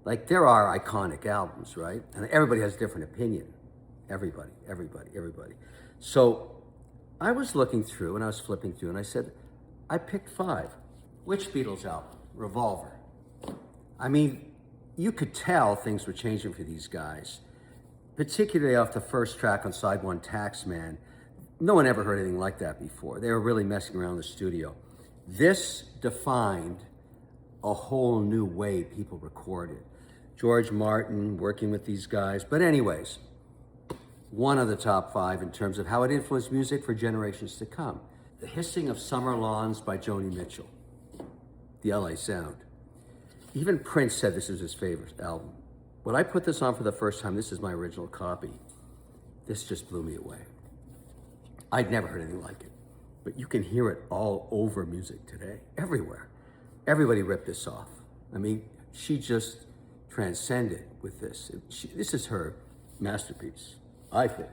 Like, there are iconic albums, right? And everybody has a different opinion. Everybody. So I was looking through and I was flipping through and I said, I picked 5. Which Beatles album? Revolver. I mean, you could tell things were changing for these guys, particularly off the first track on side 1, Taxman. No one ever heard anything like that before. They were really messing around in the studio. This defined a whole new way people recorded. George Martin working with these guys. But anyways, one of the top 5 in terms of how it influenced music for generations to come. The Hissing of Summer Lawns by Joni Mitchell, the LA Sound. Even Prince said this is his favorite album. When I put this on for the first time, this is my original copy, this just blew me away. I'd never heard anything like it, but you can hear it all over music today, everywhere. Everybody ripped this off. I mean, she just transcended with this. This is her masterpiece, I think.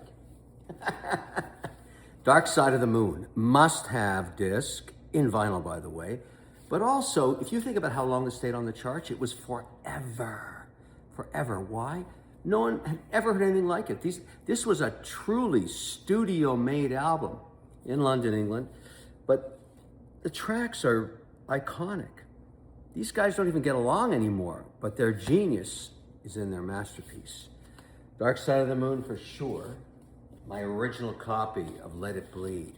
Dark Side of the Moon, must-have disc, in vinyl, by the way. But also, if you think about how long it stayed on the charts, it was forever. Why? No one had ever heard anything like it. This was a truly studio-made album in London, England. But the tracks are iconic. These guys don't even get along anymore, but their genius is in their masterpiece. Dark Side of the Moon for sure. My original copy of Let It Bleed.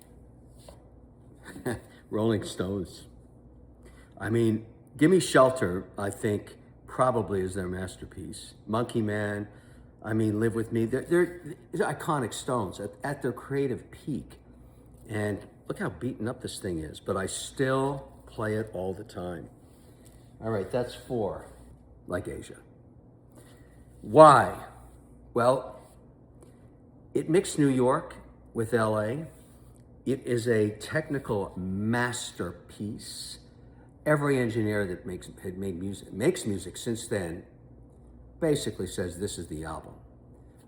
Rolling Stones. I mean, Gimme Shelter, I think, probably is their masterpiece. Monkey Man, I mean, Live With Me. They're iconic Stones at their creative peak. And look how beaten up this thing is, but I still play it all the time. All right, that's 4, like Asia. Why? Well, it mixed New York with LA. It is a technical masterpiece. Every engineer that makes music since then basically says this is the album.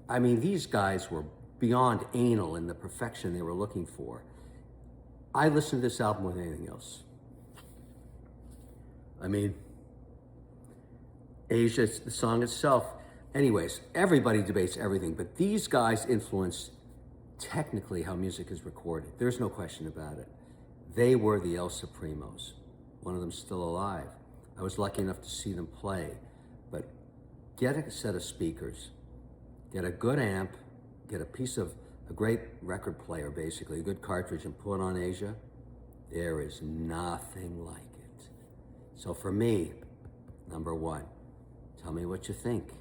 I mean, these guys were beyond anal in the perfection they were looking for. I listen to this album more than anything else. I mean, Asia, the song itself. Anyways, everybody debates everything, but these guys influenced technically how music is recorded. There's no question about it. They were the El Supremos. One of them's still alive. I was lucky enough to see them play. But get a set of speakers, get a good amp, get a great record player, basically, a good cartridge, and put it on Asia. There is nothing like it. So for me, number 1, tell me what you think.